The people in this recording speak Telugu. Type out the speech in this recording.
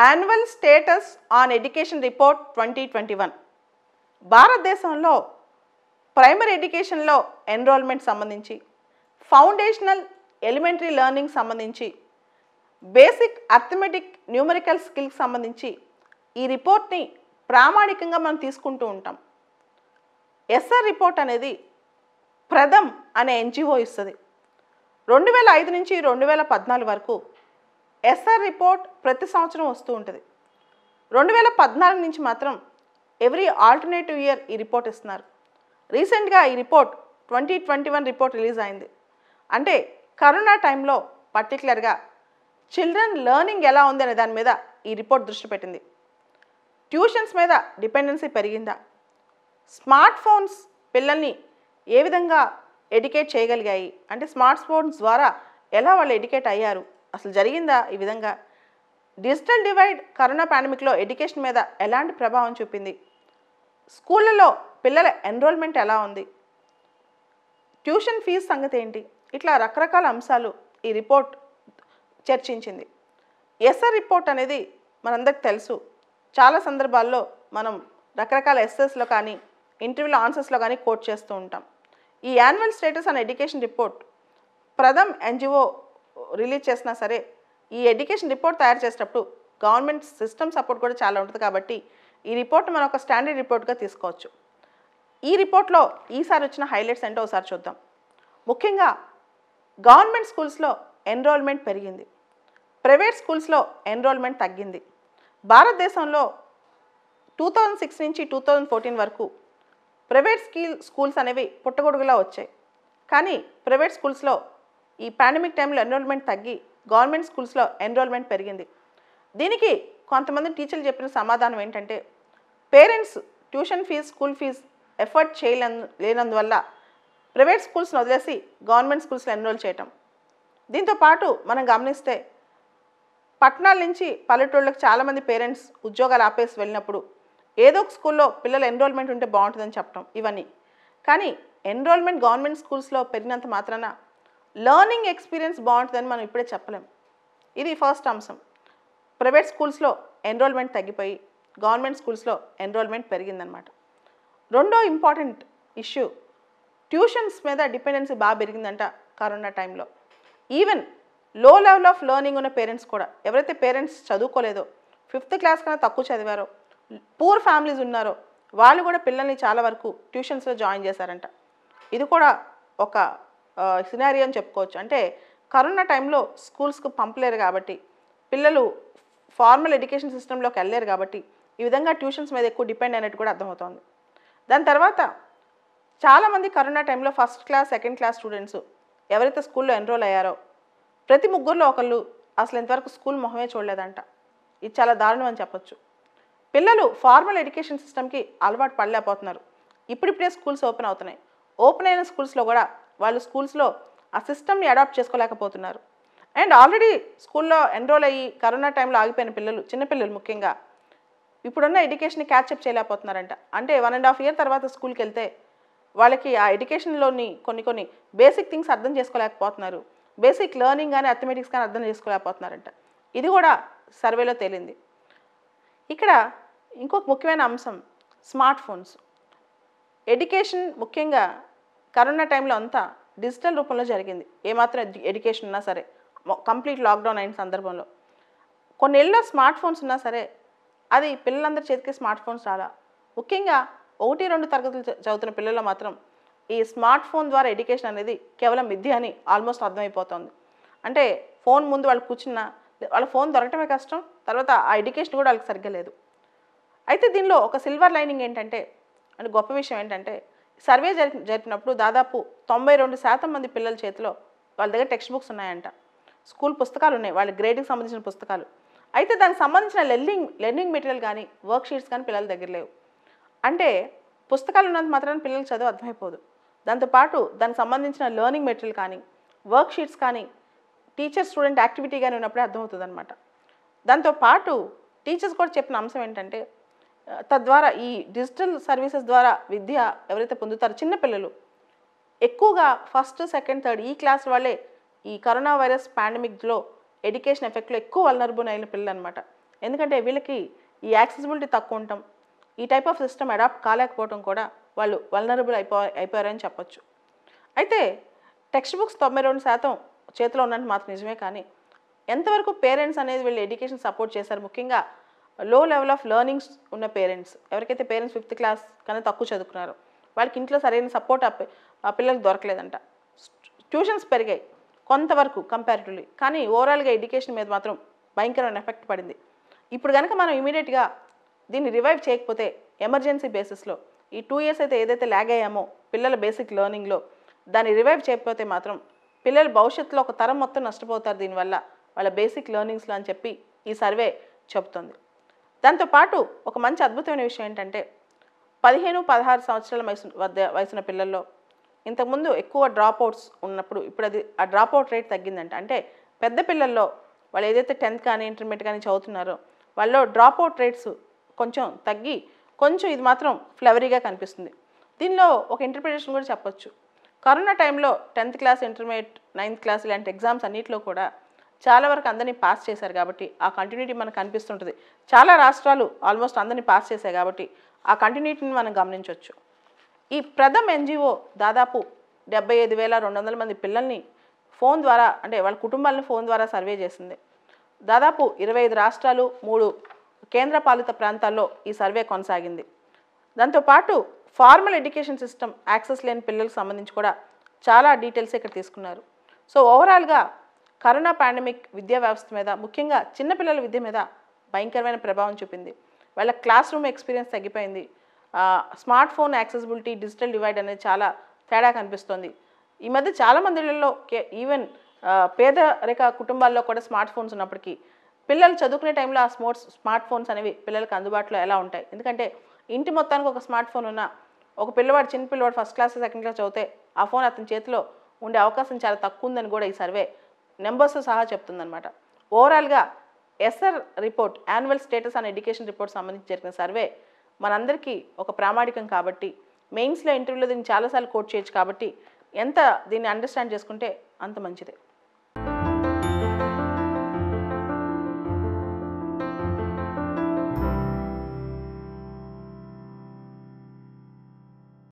Annual status on education report 2021 భారతదేశంలో ప్రైమరీ ఎడ్యుకేషన్లో ఎన్రోల్మెంట్ సంబంధించి, ఫౌండేషనల్ ఎలిమెంటరీ లెర్నింగ్ సంబంధించి, బేసిక్ అర్థమెటిక్ న్యూమరికల్ స్కిల్స్ సంబంధించి ఈ రిపోర్ట్ని ప్రామాణికంగా మనం తీసుకుంటూ ఉంటాం. ఎస్ఆర్ రిపోర్ట్ అనేది ప్రథమ్ అనే ఎన్జిఓ ఇస్తుంది. 2005 నుంచి 2014 వరకు ఎస్ఆర్ రిపోర్ట్ ప్రతి సంవత్సరం వస్తూ ఉంటుంది. 2014 నుంచి మాత్రం ఎవ్రీ ఆల్టర్నేటివ్ ఇయర్ ఈ రిపోర్ట్ ఇస్తున్నారు. రీసెంట్గా ఈ రిపోర్ట్ 2021 రిపోర్ట్ రిలీజ్ అయింది. అంటే కరోనా టైంలో పర్టికులర్గా చిల్డ్రన్ లెర్నింగ్ ఎలా ఉంది అనే దాని మీద ఈ రిపోర్ట్ దృష్టి పెట్టింది. ట్యూషన్స్ మీద డిపెండెన్సీ పెరిగిందా, స్మార్ట్ ఫోన్స్ పిల్లల్ని ఏ విధంగా ఎడ్యుకేట్ చేయగలిగాయి, అంటే స్మార్ట్ ఫోన్స్ ద్వారా ఎలా వాళ్ళు ఎడ్యుకేట్ అయ్యారు, అసలు జరిగిందా ఈ విధంగా, డిజిటల్ డివైడ్ కరోనా పాండమిక్లో ఎడ్యుకేషన్ మీద ఎలాంటి ప్రభావం చూపింది, స్కూళ్ళలో పిల్లల ఎన్రోల్మెంట్ ఎలా ఉంది, ట్యూషన్ ఫీజు సంగతి ఏంటి, ఇట్లా రకరకాల అంశాలు ఈ రిపోర్ట్ చర్చించింది. ఎస్ఆర్ రిపోర్ట్ అనేది మనందరికి తెలుసు. చాలా సందర్భాల్లో మనం రకరకాల ఎస్ఎస్లో కానీ ఇంటర్వ్యూలో ఆన్సర్స్లో కానీ కోట్ చేస్తూ ఉంటాం. ఈ annual status on education report Pratham NGO release చేసినా సరే, ఈ ఎడ్యుకేషన్ రిపోర్ట్ తయారు చేసేటప్పుడు గవర్నమెంట్ సిస్టమ్ సపోర్ట్ కూడా చాలా ఉంటుంది. కాబట్టి ఈ రిపోర్ట్ మనం ఒక స్టాండర్డ్ రిపోర్ట్గా తీసుకోవచ్చు. ఈ రిపోర్ట్లో ఈసారి వచ్చిన హైలైట్స్ ఏంటో ఒకసారి చూద్దాం. ముఖ్యంగా గవర్నమెంట్ స్కూల్స్లో ఎన్రోల్మెంట్ పెరిగింది, ప్రైవేట్ స్కూల్స్లో ఎన్రోల్మెంట్ తగ్గింది. భారతదేశంలో 2006 నుంచి 2014 వరకు ప్రైవేట్ స్కూల్స్ అనేవి పుట్టగొడుగులా వచ్చాయి. కానీ ప్రైవేట్ స్కూల్స్లో ఈ పాండమిక్ టైంలో ఎన్రోల్మెంట్ తగ్గి గవర్నమెంట్ స్కూల్స్లో ఎన్రోల్మెంట్ పెరిగింది. దీనికి కొంతమంది టీచర్లు చెప్పిన సమాధానం ఏంటంటే, parents tuition fee, school fee effort లేనందువల్ల ప్రైవేట్ స్కూల్స్ని వదిలేసి గవర్నమెంట్ స్కూల్స్లో ఎన్రోల్ చేయటం. దీంతోపాటు మనం గమనిస్తే పట్టణాల నుంచి పల్లెటూళ్ళకి చాలామంది పేరెంట్స్ ఉద్యోగాలు ఆపేసి వెళ్ళినప్పుడు ఏదో ఒక స్కూల్లో పిల్లల ఎన్రోల్మెంట్ ఉంటే బాగుంటుందని చెప్పడం ఇవన్నీ. కానీ ఎన్రోల్మెంట్ గవర్నమెంట్ స్కూల్స్లో పెరిగినంత మాత్రాన లెర్నింగ్ ఎక్స్పీరియన్స్ బాగుంటుందని మనం ఇప్పుడే చెప్పలేం. ఇది ఫస్ట్ అంశం. ప్రైవేట్ స్కూల్స్లో ఎన్రోల్మెంట్ తగ్గిపోయి గవర్నమెంట్ స్కూల్స్లో ఎన్రోల్మెంట్ పెరిగిందనమాట. రెండో ఇంపార్టెంట్ ఇష్యూ, ట్యూషన్స్ మీద డిపెండెన్సీ బాగా పెరిగిందంట కరోనా టైంలో. ఈవెన్ లో లెవెల్ ఆఫ్ లెర్నింగ్ ఉన్న పేరెంట్స్ కూడా, ఎవరైతే పేరెంట్స్ చదువుకోలేదో, 5th క్లాస్ కన్నా తక్కువ చదివారో, పూర్ ఫ్యామిలీస్ ఉన్నారో, వాళ్ళు కూడా పిల్లల్ని చాలా వరకు ట్యూషన్స్లో జాయిన్ చేశారంట. ఇది కూడా ఒక సినారియో అని చెప్పుకోవచ్చు. అంటే కరోనా టైంలో స్కూల్స్కి పంపలేరు కాబట్టి, పిల్లలు ఫార్మల్ ఎడ్యుకేషన్ సిస్టంలోకి వెళ్ళలేరు కాబట్టి ఈ విధంగా ట్యూషన్స్ మీద ఎక్కువ డిపెండ్ అయినట్టు కూడా అర్థమవుతోంది. దాని తర్వాత చాలామంది కరోనా టైంలో 1st class 2nd class students ఎవరైతే స్కూల్లో ఎన్రోల్ అయ్యారో ప్రతి ముగ్గురులో ఒకళ్ళు అసలు ఇంతవరకు స్కూల్ మొహమే చూడలేదంట. ఇది చాలా దారుణం అని చెప్పొచ్చు. పిల్లలు ఫార్మల్ ఎడ్యుకేషన్ సిస్టమ్కి అలవాటు పడలేకపోతున్నారు. ఇప్పుడిప్పుడే స్కూల్స్ ఓపెన్ అవుతున్నాయి. ఓపెన్ అయిన స్కూల్స్లో కూడా వాళ్ళు స్కూల్స్లో ఆ సిస్టమ్ని అడాప్ట్ చేసుకోలేకపోతున్నారు. అండ్ ఆల్రెడీ స్కూల్లో ఎన్రోల్ అయ్యి కరోనా టైంలో ఆగిపోయిన పిల్లలు, చిన్నపిల్లలు ముఖ్యంగా, ఇప్పుడున్న ఎడ్యుకేషన్ని క్యాచ్అప్ చేయలేకపోతున్నారంట. అంటే 1.5 year తర్వాత స్కూల్కి వెళ్తే వాళ్ళకి ఆ ఎడ్యుకేషన్లోని కొన్ని బేసిక్ థింగ్స్ అర్థం చేసుకోలేకపోతున్నారు. బేసిక్ లెర్నింగ్ కానీ అథమెటిక్స్ కానీ అర్థం చేసుకోలేకపోతున్నారంట. ఇది కూడా సర్వేలో తేలింది. ఇక్కడ ఇంకొక ముఖ్యమైన అంశం, స్మార్ట్ ఫోన్స్. ఎడ్యుకేషన్ ముఖ్యంగా కరోనా టైంలో అంతా డిజిటల్ రూపంలో జరిగింది. ఏమాత్రం ఎడ్యుకేషన్ ఉన్నా సరే, కంప్లీట్ లాక్డౌన్ అయిన సందర్భంలో కొన్నేళ్ళలో స్మార్ట్ ఫోన్స్ ఉన్నా సరే అది పిల్లలందరి చేతికి స్మార్ట్ ఫోన్స్ రాలా. ముఖ్యంగా 1-2 తరగతులు చదువుతున్న పిల్లల్లో మాత్రం ఈ స్మార్ట్ ఫోన్ ద్వారా ఎడ్యుకేషన్ అనేది కేవలం విద్య అని ఆల్మోస్ట్ అర్థమైపోతుంది. అంటే ఫోన్ ముందు వాళ్ళు కూర్చున్నా వాళ్ళ ఫోన్ దొరకటమే కష్టం, తర్వాత ఆ ఎడ్యుకేషన్ కూడా వాళ్ళకి సరిగ్గా లేదు. అయితే దీనిలో ఒక సిల్వర్ లైనింగ్ ఏంటంటే, అంటే గొప్ప విషయం ఏంటంటే, సర్వే జరిపినప్పుడు దాదాపు 92% మంది పిల్లల చేతిలో వాళ్ళ దగ్గర టెక్స్ట్ బుక్స్ ఉన్నాయంట, స్కూల్ పుస్తకాలు ఉన్నాయి, వాళ్ళ గ్రేడ్కి సంబంధించిన పుస్తకాలు. అయితే దానికి సంబంధించిన లెర్నింగ్ మెటీరియల్ కానీ వర్క్ షీట్స్ కానీ పిల్లల దగ్గర లేవు. అంటే పుస్తకాలు ఉన్నంత మాత్రాన పిల్లలకు చదువు అర్థమైపోదు. దాంతోపాటు దానికి సంబంధించిన లెర్నింగ్ మెటీరియల్ కానీ వర్క్ షీట్స్ కానీ టీచర్ స్టూడెంట్ యాక్టివిటీ కానీ ఉన్నప్పుడే అర్థమవుతుంది అనమాట. దాంతోపాటు టీచర్స్ కూడా చెప్పిన అంశం ఏంటంటే, తద్వారా ఈ డిజిటల్ సర్వీసెస్ ద్వారా విద్య ఎవరైతే పొందుతారో చిన్నపిల్లలు ఎక్కువగా 1st, 2nd, 3rd ఈ క్లాస్ వాళ్ళే ఈ కరోనా వైరస్ పాండమిక్లో ఎడ్యుకేషన్ ఎఫెక్ట్లో ఎక్కువ వల్నరబుల్ అయిన పిల్లలు అనమాట. ఎందుకంటే వీళ్ళకి ఈ యాక్సెసిబిలిటీ తక్కువ ఉండటం, ఈ టైప్ ఆఫ్ సిస్టమ్ అడాప్ట్ కాలేకపోవడం కూడా వాళ్ళు వల్నరబుల్ అయిపోయారని చెప్పొచ్చు. అయితే టెక్స్ట్ బుక్స్ 92% చేతిలో ఉన్నట్టు మాత్రం నిజమే, కానీ ఎంతవరకు పేరెంట్స్ అనేది వీళ్ళు ఎడ్యుకేషన్ సపోర్ట్ చేశారు, ముఖ్యంగా లో లెవెల్ ఆఫ్ లెర్నింగ్స్ ఉన్న పేరెంట్స్, ఎవరికైతే పేరెంట్స్ 5th క్లాస్ కన్నా తక్కువ చదువుకున్నారో వాళ్ళకి ఇంట్లో సరైన సపోర్ట్ ఆ పిల్లలకు దొరకలేదంట. ట్యూషన్స్ పెరిగాయి కొంతవరకు కంపారిటివ్లీ, కానీ ఓవరాల్గా ఎడ్యుకేషన్ మీద మాత్రం భయంకరమైన ఎఫెక్ట్ పడింది. ఇప్పుడు కనుక మనం ఇమీడియట్గా దీన్ని రివైవ్ చేయకపోతే ఎమర్జెన్సీ బేసిస్లో ఈ 2 years అయితే ఏదైతే ల్యాగ్ అయ్యామో పిల్లల బేసిక్ లెర్నింగ్లో దాన్ని రివైవ్ చేయకపోతే మాత్రం పిల్లలు భవిష్యత్తులో ఒక తరం మొత్తం నష్టపోతారు దీనివల్ల వాళ్ళ బేసిక్ లెర్నింగ్స్లో అని చెప్పి ఈ సర్వే చెబుతుంది. దాంతోపాటు ఒక మంచి అద్భుతమైన విషయం ఏంటంటే 15-16 సంవత్సరాల వయసున్న పిల్లల్లో ఇంతకుముందు ఎక్కువ డ్రాప్ అవుట్స్ ఉన్నప్పుడు ఇప్పుడు అది ఆ డ్రాప్ అవుట్ రేట్ తగ్గిందంట. అంటే పెద్ద పిల్లల్లో వాళ్ళు ఏదైతే 10th కానీ ఇంటర్మీడియట్ కానీ చదువుతున్నారో వాళ్ళలో డ్రాప్ అవుట్ రేట్స్ కొంచెం తగ్గి కొంచెం ఇది మాత్రం ఫ్లవరీగా కనిపిస్తుంది. దీనిలో ఒక ఇంటర్ప్రిటేషన్ కూడా చెప్పొచ్చు. కరోనా టైంలో 10th class, intermediate, 9th class ఇలాంటి ఎగ్జామ్స్ అన్నింటిలో కూడా చాలా వరకు అందరినీ పాస్ చేశారు కాబట్టి ఆ కంటిన్యూటీ మనకు కనిపిస్తుంటుంది. చాలా రాష్ట్రాలు ఆల్మోస్ట్ అందరినీ పాస్ చేశాయి కాబట్టి ఆ కంటిన్యూటీని మనం గమనించవచ్చు. ఈ ప్రథమ్ ఎన్జిఓ దాదాపు 75,200 మంది పిల్లల్ని ఫోన్ ద్వారా, అంటే వాళ్ళ కుటుంబాలను ఫోన్ ద్వారా సర్వే చేసింది. దాదాపు 25 రాష్ట్రాలు, 3 కేంద్రపాలిత ప్రాంతాల్లో ఈ సర్వే కొనసాగింది. దాంతోపాటు ఫార్మల్ ఎడ్యుకేషన్ సిస్టమ్ యాక్సెస్ లేని పిల్లలకు సంబంధించి కూడా చాలా డీటెయిల్స్ ఇక్కడ తీసుకున్నారు. సో ఓవరాల్గా కరోనా పాండమిక్ విద్యా వ్యవస్థ మీద, ముఖ్యంగా చిన్నపిల్లల విద్య మీద భయంకరమైన ప్రభావం చూపింది. వాళ్ళ క్లాస్ రూమ్ ఎక్స్పీరియన్స్ తగ్గిపోయింది. Smart phone accessibility, digital divide అనేది చాలా తేడా కనిపిస్తుంది. ఈ మధ్య చాలామంది ఇళ్లలో ఈవెన్ పేదరిక కుటుంబాల్లో కూడా స్మార్ట్ ఫోన్స్ ఉన్నప్పటికీ పిల్లలు చదువుకునే టైంలో ఆ స్మార్ట్ ఫోన్స్ అనేవి పిల్లలకు అందుబాటులో ఎలా ఉంటాయి? ఎందుకంటే ఇంటి మొత్తానికి ఒక స్మార్ట్ ఫోన్ ఉన్న ఒక పిల్లవాడు, చిన్న పిల్లవాడు 1st క్లాస్ 2nd క్లాస్ చదివితే ఆ ఫోన్ అతని చేతిలో ఉండే అవకాశం చాలా తక్కువ ఉందని కూడా ఈ సర్వే నెంబర్స్ సహా చెప్తుందన్నమాట. ఓవరాల్గా SR report, annual status and education report సంబంధించి జరిగిన సర్వే మనందరికీ ఒక ప్రామాణికం కాబట్టి, మెయిన్స్లో ఇంటర్వ్యూలో దీన్ని చాలాసార్లు కోట్ చేయొచ్చు కాబట్టి ఎంత దీన్ని అండర్స్టాండ్ చేసుకుంటే అంత మంచిదే.